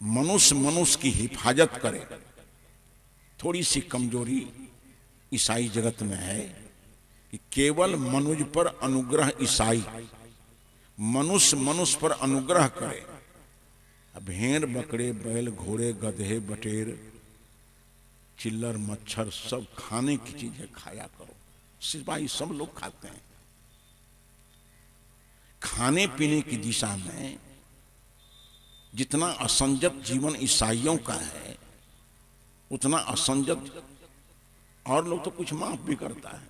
मनुष्य मनुष्य की हिफाजत करे। थोड़ी सी कमजोरी ईसाई जगत में है कि केवल मनुज पर अनुग्रह ईसाई, मनुष्य मनुष्य पर अनुग्रह करे। अब भेड़ बकरे बैल घोड़े गधे बटेर चिल्लर मच्छर सब खाने की चीजें खाया करो। सिपाही सब लोग खाते हैं। खाने पीने की दिशा में जितना असंजत जीवन ईसाइयों का है उतना असंजत और लोग तो कुछ माफ भी करता है।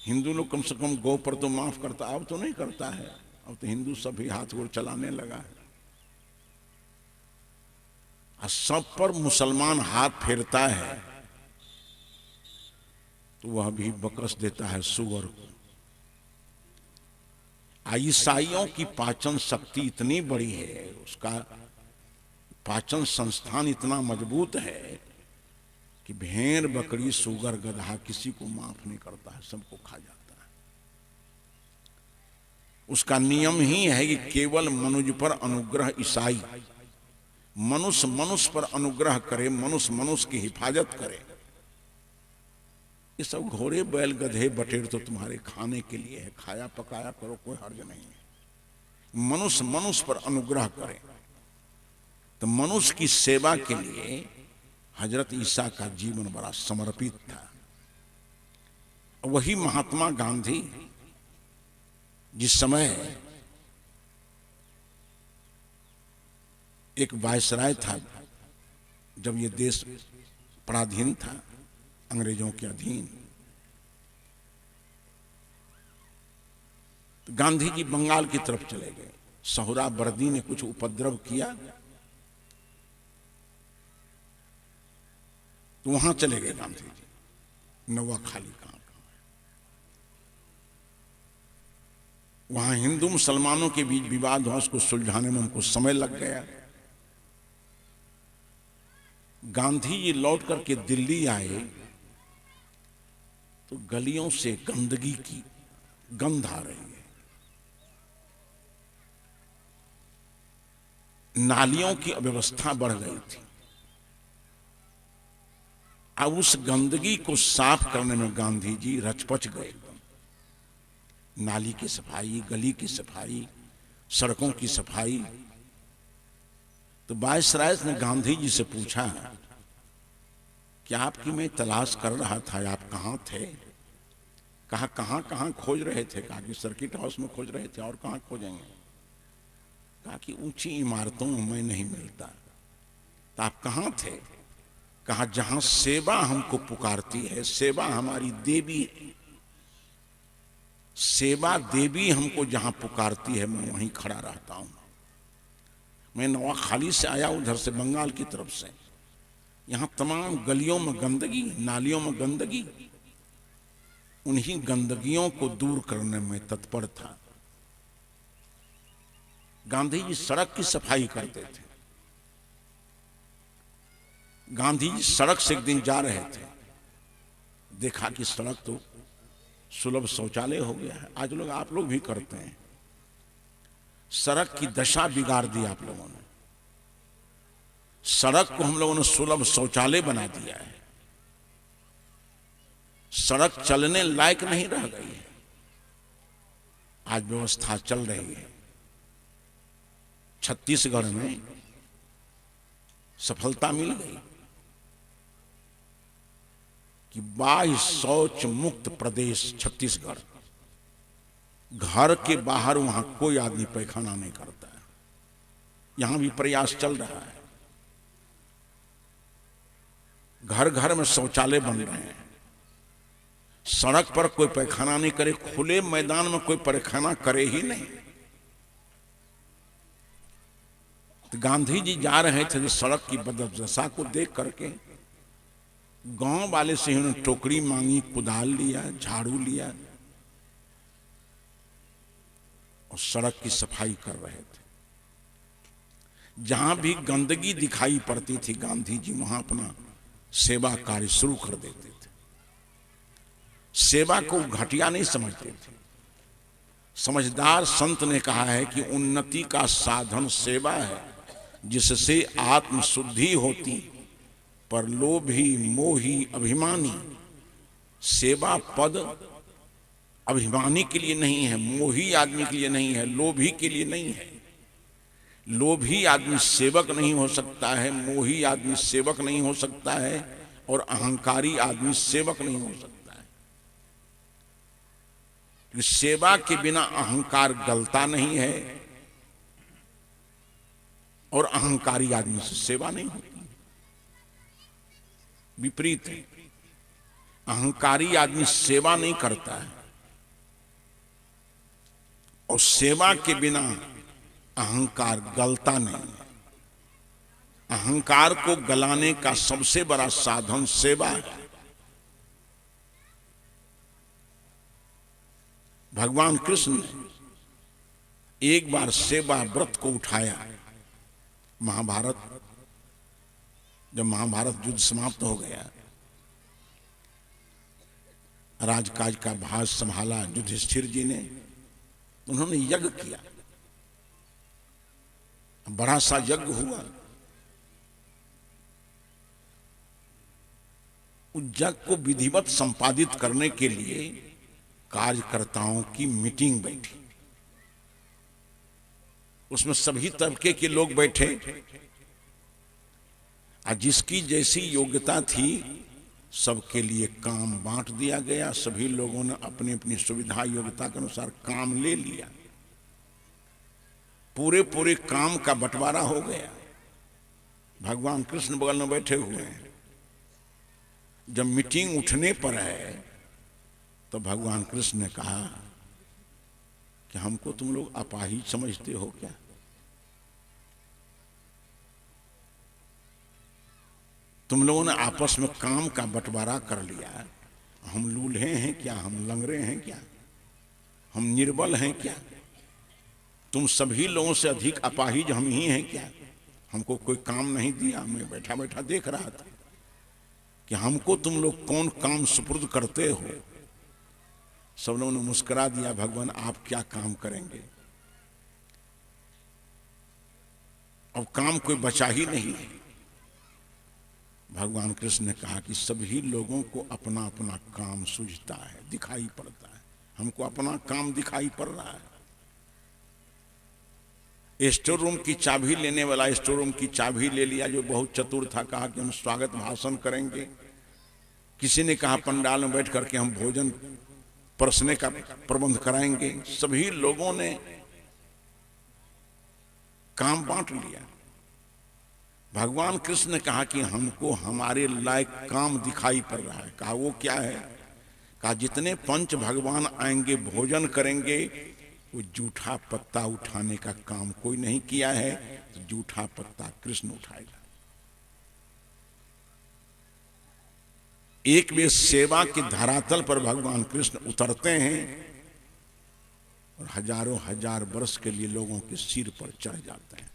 हिंदू लोग कम से कम गौ पर तो माफ करता, अब तो नहीं करता है। अब तो हिंदू सभी हाथ गोड़ चलाने लगा है और सब पर मुसलमान हाथ फेरता है तो वह भी बकस देता है सुअर को। ईसाइयों की पाचन शक्ति इतनी बड़ी है, उसका पाचन संस्थान इतना मजबूत है कि भेड़ बकरी सुगर गधा किसी को माफ नहीं करता है, सबको खा जाता है। उसका नियम ही है कि केवल मनुष्य पर अनुग्रह ईसाई, मनुष्य मनुष्य पर अनुग्रह करे, मनुष्य मनुष्य की हिफाजत करे। ये सब घोड़े बैल गधे बटेर तो तुम्हारे खाने के लिए है, खाया पकाया करो, कोई हर्ज नहीं है। मनुष्य मनुष्य पर अनुग्रह करे। तो मनुष्य की सेवा के लिए हजरत ईसा का जीवन बड़ा समर्पित था। वही महात्मा गांधी जिस समय एक वायसराय था, जब ये देश पराधीन था अंग्रेजों के अधीन, तो गांधी जी बंगाल की तरफ चले गए। सोहरावर्दी ने कुछ उपद्रव किया तो वहां चले गए गांधी जी। नवाखाली कहां वहां हिंदू मुसलमानों के बीच विवाद हुआ, उसको सुलझाने में उनको समय लग गया। गांधी जी लौट करके दिल्ली आए तो गलियों से गंदगी की गंध आ रही है, नालियों की अव्यवस्था बढ़ गई थी। अब उस गंदगी को साफ करने में गांधी जी रचपच गए। नाली की सफाई, गली की सफाई, सड़कों की सफाई। तो वायसराय ने गांधी जी से पूछा कि आपकी मैं तलाश कर रहा था, आप कहाँ थे? कहा कहाँ कहाँ खोज रहे थे? कहा कि सर्किट हाउस में खोज रहे थे, और कहाँ खोजेंगे? कहा कि ऊंची इमारतों में मैं नहीं मिलता। तो आप कहाँ थे? कहा जहां सेवा हमको पुकारती है, सेवा हमारी देवी है, सेवा देवी हमको जहां पुकारती है मैं वहीं खड़ा रहता हूं। मैं नवाखाली से आया, उधर से बंगाल की तरफ से। यहां तमाम गलियों में गंदगी, नालियों में गंदगी, उन्हीं गंदगियों को दूर करने में तत्पर था। गांधी जी सड़क की सफाई करते थे। गांधी जी सड़क से एक दिन जा रहे थे, देखा कि सड़क तो सुलभ शौचालय हो गया है। आज लोग, आप लोग भी करते हैं। सड़क की दशा बिगाड़ दी आप लोगों ने। सड़क को हम लोगों ने सुलभ शौचालय बना दिया है। सड़क चलने लायक नहीं रह गई है। आज व्यवस्था चल रही है। छत्तीसगढ़ में सफलता मिल गई कि बाह्य शौच मुक्त प्रदेश छत्तीसगढ़। घर के बाहर वहां कोई आदमी पैखाना नहीं करता है। यहां भी प्रयास चल रहा है। घर घर में शौचालय बन रहे हैं। सड़क पर कोई पैखाना नहीं करे, खुले मैदान में कोई पैखाना करे ही नहीं। तो गांधी जी जा रहे थे तो सड़क की बददशा को देख करके गांव वाले से उन्होंने टोकरी मांगी, कुदाल लिया, झाड़ू लिया और सड़क की सफाई कर रहे थे। जहां भी गंदगी दिखाई पड़ती थी गांधी जी वहां अपना सेवा कार्य शुरू कर देते थे। सेवा को घटिया नहीं समझते थे। समझदार संत ने कहा है कि उन्नति का साधन सेवा है। जिससे आत्म शुद्धि होती, पर लोभी मोही अभिमानी। सेवा पद अभिमानी के लिए नहीं है, मोही आदमी के लिए नहीं है, लोभी के लिए नहीं है। लोभी आदमी सेवक नहीं हो सकता है, मोही आदमी सेवक नहीं हो सकता है, और अहंकारी आदमी सेवक नहीं हो सकता है। क्योंकि सेवा के बिना अहंकार गलता नहीं है, और अहंकारी आदमी से सेवा नहीं होती, विपरीत है। अहंकारी आदमी सेवा नहीं करता है, और सेवा के बिना अहंकार गलता नहीं है। अहंकार को गलाने का सबसे बड़ा साधन सेवा है। भगवान कृष्ण ने एक बार सेवा व्रत को उठाया। जब महाभारत युद्ध समाप्त हो गया, राजकाज का भार संभाला युधिष्ठिर जी ने, उन्होंने यज्ञ किया, बड़ा सा यज्ञ हुआ। उस यज्ञ को विधिवत संपादित करने के लिए कार्यकर्ताओं की मीटिंग बैठी। उसमें सभी तबके के लोग बैठे, और जिसकी जैसी योग्यता थी सबके लिए काम बांट दिया गया। सभी लोगों ने अपनी अपनी सुविधा योग्यता के अनुसार काम ले लिया। पूरे काम का बंटवारा हो गया। भगवान कृष्ण बगल में बैठे हुए हैं। जब मीटिंग उठने पर है तो भगवान कृष्ण ने कहा कि हमको तुम लोग अपाहिज समझते हो क्या? तुम लोगों ने आपस में काम का बंटवारा कर लिया। हम लूल्हे हैं क्या? हम लंगड़े हैं क्या? हम निर्बल हैं क्या? तुम सभी लोगों से अधिक अपाहिज हम ही हैं क्या? हमको कोई काम नहीं दिया। मैं बैठा बैठा देख रहा था कि हमको तुम लोग कौन काम सुपुर्द करते हो। सब लोगों ने मुस्कुरा दिया। भगवान आप क्या काम करेंगे? अब काम कोई बचा ही नहीं है। भगवान कृष्ण ने कहा कि सभी लोगों को अपना अपना काम सूझता है, दिखाई पड़ता है। हमको अपना काम दिखाई पड़ रहा है। स्टोर रूम की चाबी लेने वाला स्टोर रूम की चाबी ले लिया, जो बहुत चतुर था। कहा कि हम स्वागत भाषण करेंगे। किसी ने कहा पंडाल में बैठ करके हम भोजन परसने का प्रबंध कराएंगे। सभी लोगों ने काम बांट लिया। भगवान कृष्ण ने कहा कि हमको हमारे लायक काम दिखाई पड़ रहा है। कहा वो क्या है? कहा जितने पंच भगवान आएंगे भोजन करेंगे, वो जूठा पत्ता उठाने का काम कोई नहीं किया है, तो जूठा पत्ता कृष्ण उठाएगा। एक वे सेवा के धरातल पर भगवान कृष्ण उतरते हैं और हजारों हजार वर्ष के लिए लोगों के सिर पर चढ़ जाते हैं।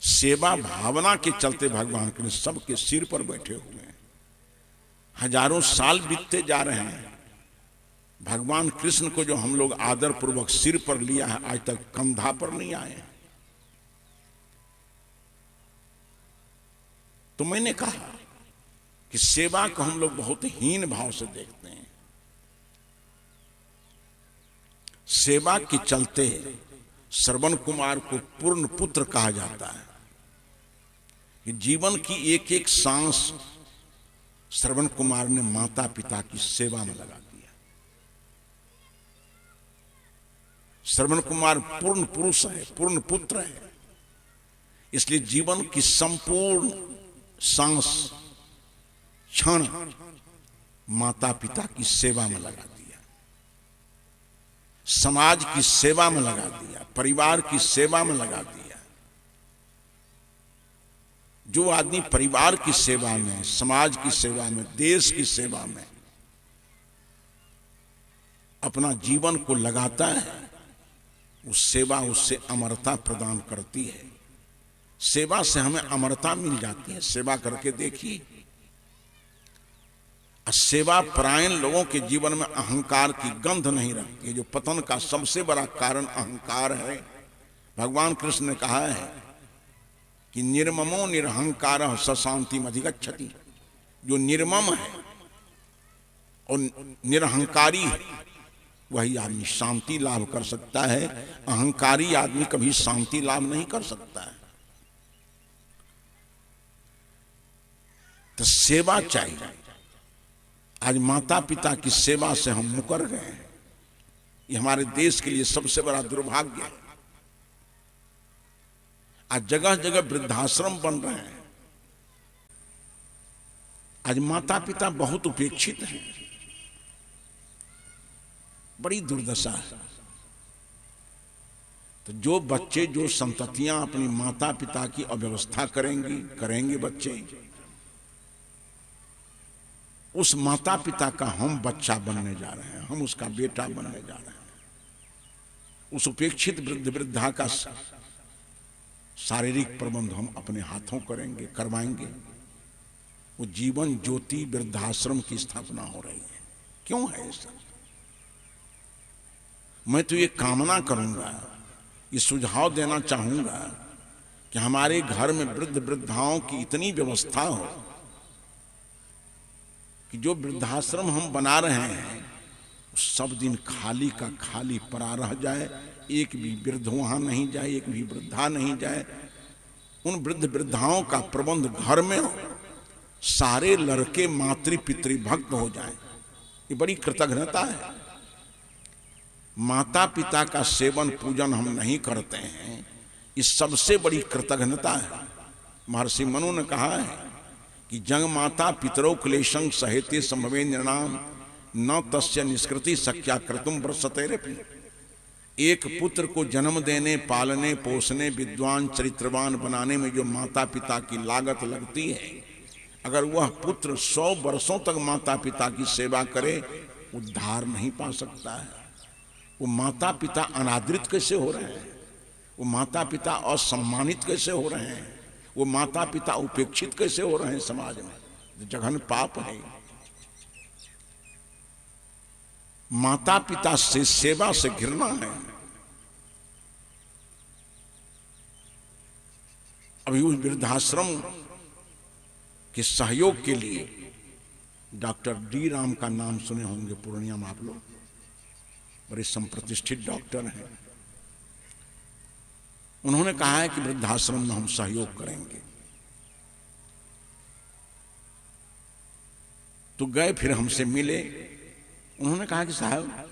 सेवा भावना के चलते भगवान कृष्ण सबके सिर पर बैठे हुए हैं। हजारों साल बीतते जा रहे हैं। भगवान कृष्ण को जो हम लोग आदर पूर्वक सिर पर लिया है, आज तक कंधा पर नहीं आए हैं। तो मैंने कहा कि सेवा को हम लोग बहुत हीन भाव से देखते हैं। सेवा के चलते श्रवण कुमार को पूर्ण पुत्र कहा जाता है। कि जीवन की एक एक सांस श्रवण कुमार ने माता पिता की सेवा में लगा दिया। श्रवण कुमार पूर्ण पुरुष है, पूर्ण पुत्र है। इसलिए जीवन की संपूर्ण सांस क्षण माता पिता की सेवा में लगा दिया, समाज की सेवा में लगा दिया, परिवार की सेवा में लगा दिया। जो आदमी परिवार की सेवा में, समाज की सेवा में, देश की सेवा में अपना जीवन को लगाता है, उस सेवा उससे अमरता प्रदान करती है। सेवा से हमें अमरता मिल जाती है। सेवा करके देखिए। सेवा परायण लोगों के जीवन में अहंकार की गंध नहीं रहती है। जो पतन का सबसे बड़ा कारण अहंकार है, भगवान कृष्ण ने कहा है कि निर्ममो निरहंकार स शांतिम अधिगच्छति। जो निर्मम है और निरहंकारी है वही आदमी शांति लाभ कर सकता है। अहंकारी आदमी कभी शांति लाभ नहीं कर सकता है। तो सेवा चाहिए। आज माता पिता की सेवा से हम मुकर गए हैं। ये हमारे देश के लिए सबसे बड़ा दुर्भाग्य है। आज जगह जगह वृद्धाश्रम बन रहे हैं। आज माता पिता बहुत उपेक्षित हैं। बड़ी दुर्दशा है। तो जो बच्चे जो संततियां अपनी माता पिता की अव्यवस्था करेंगे बच्चे, उस माता पिता का हम बच्चा बनने जा रहे हैं, हम उसका बेटा बनने जा रहे हैं। उस उपेक्षित वृद्ध वृद्धा का शारीरिक प्रबंध हम अपने हाथों करवाएंगे। वो जीवन ज्योति वृद्धाश्रम की स्थापना हो रही है। क्यों है ऐसा? मैं तो ये कामना करूंगा, ये सुझाव देना चाहूंगा कि हमारे घर में वृद्ध वृद्धाओं की इतनी व्यवस्था हो कि जो वृद्धाश्रम हम बना रहे हैं सब दिन खाली का खाली पड़ा रह जाए। एक भी वृद्ध वहां नहीं जाए, एक भी वृद्धा नहीं जाए। उन वृद्ध वृद्धाओं का प्रबंध घर में हो, सारे लड़के मातृ पितृ भक्त हो जाए। ये बड़ी कृतज्ञता है। माता पिता का सेवन पूजन हम नहीं करते हैं, इस सबसे बड़ी कृतज्ञता है। महर्षि मनु ने कहा है कि जंग माता पितरो क्लेशं सहेते संभवे निर्णाम न तस्य निष्कृति सख्या क्रतुम वर्षते रेपि। एक पुत्र को जन्म देने, पालने, पोसने, विद्वान चरित्रवान बनाने में जो माता पिता की लागत लगती है, अगर वह पुत्र 100 वर्षों तक माता पिता की सेवा करे, उद्धार नहीं पा सकता है। वो माता पिता अनादृत कैसे हो रहे हैं? वो माता पिता असम्मानित कैसे हो रहे हैं? वो माता पिता उपेक्षित कैसे हो रहे हैं समाज में? जघन पाप है। माता पिता से सेवा से घृणा है। अभी उस वृद्धाश्रम के सहयोग के लिए डॉक्टर डी राम का नाम सुने होंगे पूर्णिया में आप लोग, बड़े संप्रतिष्ठित डॉक्टर हैं। उन्होंने कहा है कि वृद्धाश्रम में हम सहयोग करेंगे। तो गए, फिर हमसे मिले। उन्होंने कहा कि साहब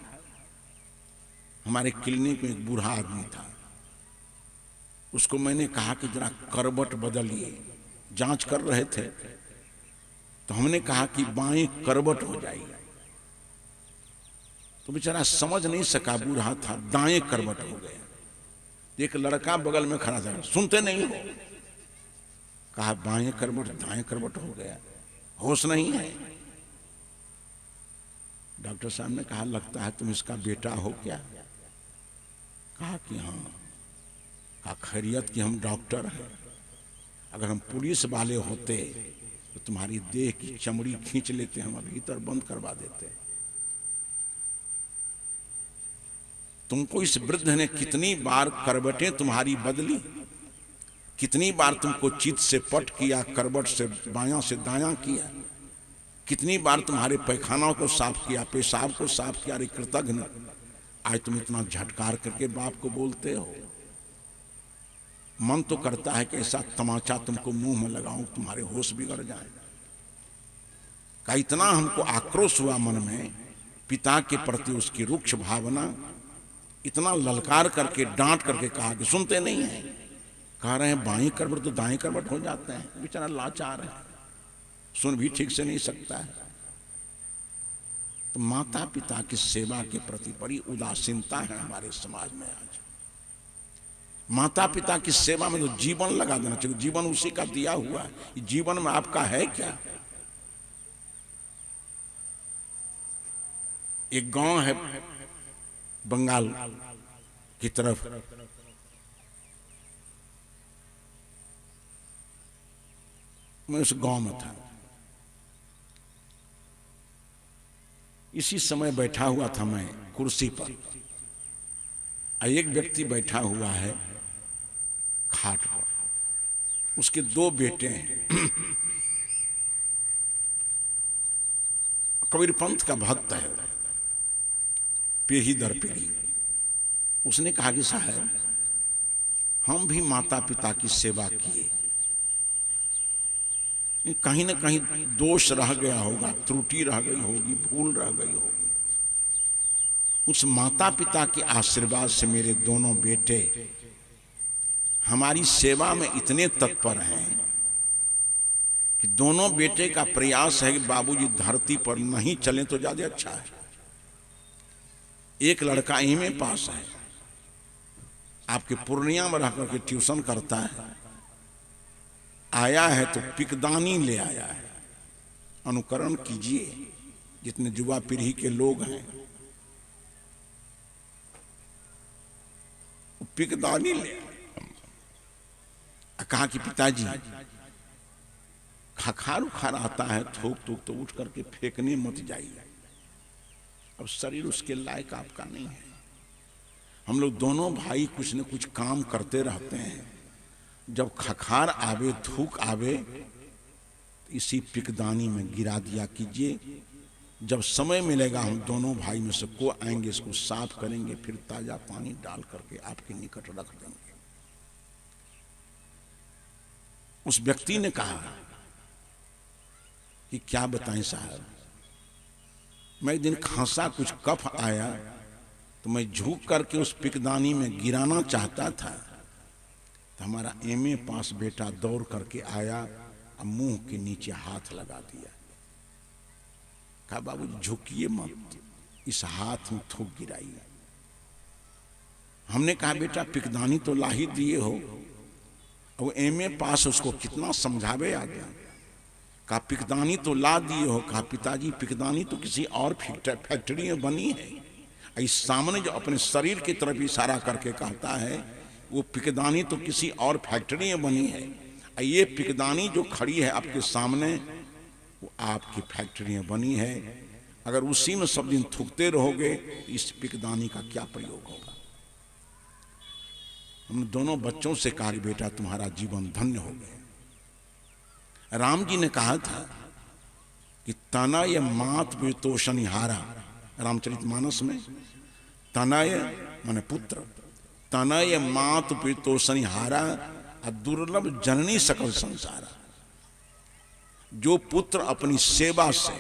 हमारे क्लिनिक में एक बूढ़ा आदमी था, उसको मैंने कहा कि जरा करवट बदलिए। जांच कर रहे थे तो हमने कहा कि बाएं करवट हो जाएगी, तो बेचारा समझ नहीं सका, बूढ़ा था, दाएं करवट हो गया। एक लड़का बगल में खड़ा था, सुनते नहीं हो, कहा बाएं करवट, दाएं करवट हो गया, होश नहीं है। डॉक्टर साहब ने कहा लगता है तुम इसका बेटा हो क्या? कहा कि हाँ। कहा खैरियत कि हम डॉक्टर हैं, अगर हम पुलिस वाले होते तो तुम्हारी देह की चमड़ी खींच लेते, हम भीतर बंद करवा देते। तुमको इस वृद्ध ने कितनी बार करवटें तुम्हारी बदली, कितनी बार तुमको चित से पट किया, करवट से बायां से दायां किया, कितनी बार तुम्हारे पैखानाओं को साफ किया, पेशाब को साफ किया। अरे कृतज्ञ, आज तुम इतना झटकार करके बाप को बोलते हो। मन तो करता है कि ऐसा तमाचा तुमको मुंह में लगाऊं, तुम्हारे होश बिगड़ जाए। का इतना हमको आक्रोश हुआ मन में, पिता के प्रति उसकी रुक्ष भावना, इतना ललकार करके डांट करके कहा कि सुनते नहीं है। कह रहे हैं बाएं करवट तो दाएं करवट हो जाते हैं। बेचारा लाचार है, सुन भी ठीक से नहीं सकता है। तो माता पिता की सेवा के प्रति बड़ी उदासीनता है हमारे समाज में आज। माता पिता की सेवा में तो जीवन लगा देना चाहिए। जीवन उसी का दिया हुआ है। जीवन में आपका है क्या? एक गांव है बंगाल की तरफ, मैं उस गांव में था। इसी समय बैठा हुआ था मैं कुर्सी पर, एक व्यक्ति बैठा हुआ है घाट पर। उसके 2 बेटे हैं। कबीर पंथ का भक्त है, पीढ़ी दर पीढ़ी। उसने कहा कि साहब हम भी माता पिता की सेवा किए, कहीं ना कहीं दोष रह गया होगा, त्रुटि रह गई होगी, भूल रह गई होगी। उस माता पिता के आशीर्वाद से मेरे दोनों बेटे हमारी सेवा में इतने तत्पर हैं कि दोनों बेटे का प्रयास है कि बाबूजी धरती पर नहीं चलें तो ज्यादा अच्छा है। एक लड़का एमए पास है, आपके पूर्णिया में रहकर के ट्यूशन करता है, आया है तो पिकदानी ले आया है। अनुकरण कीजिए, जितने युवा पीढ़ी के लोग हैं पिकदानी ले आया। कहा कि पिताजी खखार उखार आता है, थूक थूक तो उठ करके फेंकने मत जाइए, अब शरीर उसके लायक आपका नहीं है। हम लोग दोनों भाई कुछ न कुछ काम करते रहते हैं, जब खखार आवे थूक आवे तो इसी पिकदानी में गिरा दिया कीजिए। जब समय मिलेगा हम दोनों भाई में से को आएंगे, इसको साफ करेंगे, फिर ताजा पानी डाल करके आपके निकट रख देंगे। उस व्यक्ति ने कहा कि क्या बताएं साहब, मैं एक दिन खांसा, कुछ कफ आया तो मैं झुक करके उस पिकदानी में गिराना चाहता था, तो हमारा एमए पास बेटा दौड़ करके आया और मुंह के नीचे हाथ लगा दिया। कहा बाबू झुकिए मत, इस हाथ में थूक गिराइए। हमने कहा बेटा पिकदानी तो ला ही दिए हो, और एमए पास, उसको कितना समझावे आ गया। कहा पिकदानी तो ला दिए हो। कहा पिताजी पिकदानी तो किसी और फैक्ट्री में बनी है। इस सामने जो अपने शरीर की तरफ इशारा करके कहता है वो पिकदानी तो किसी और फैक्ट्री में बनी है, ये पिकदानी जो खड़ी है आपके सामने वो आपकी फैक्ट्री में बनी है। अगर उसी में सब दिन थूकते रहोगे तो इस पिकदानी का क्या प्रयोग होगा। हमने दोनों बच्चों से कहा बेटा तुम्हारा जीवन धन्य हो गया। राम जी ने कहा था कि तनय मात वितोषण हारा, रामचरितमानस में तनय माने पुत्र, तनय मात वितोषण हारा दुर्लभ जननी सकल संसारा। जो पुत्र अपनी सेवा से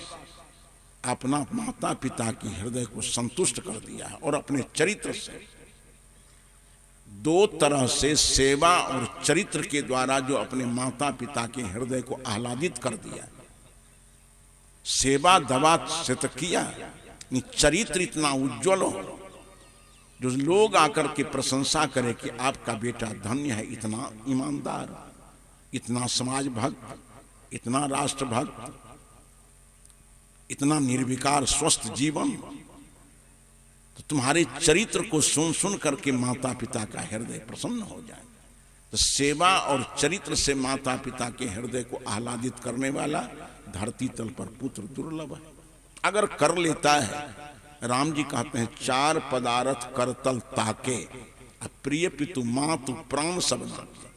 अपना माता पिता के हृदय को संतुष्ट कर दिया है और अपने चरित्र से, 2 तरह से सेवा और चरित्र के द्वारा जो अपने माता पिता के हृदय को आह्लादित कर दिया। सेवा दवा से तो किया, चरित्र इतना उज्जवल हो जो लोग आकर के प्रशंसा करें कि आपका बेटा धन्य है, इतना ईमानदार, इतना समाज भक्त, इतना राष्ट्र भक्त, इतना निर्विकार स्वस्थ जीवन। तो तुम्हारे चरित्र को सुन सुन करके माता पिता का हृदय प्रसन्न हो जाए। तो सेवा और चरित्र से माता पिता के हृदय को आह्लादित करने वाला धरती तल पर पुत्र दुर्लभ है। अगर कर लेता है, राम जी कहते हैं 4 पदार्थ करतल ताके, प्रिय पितु मातु प्राण सब नाके।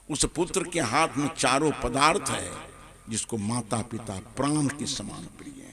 उस पुत्र के हाथ में 4 पदार्थ है जिसको माता पिता प्राण के समान प्रिय।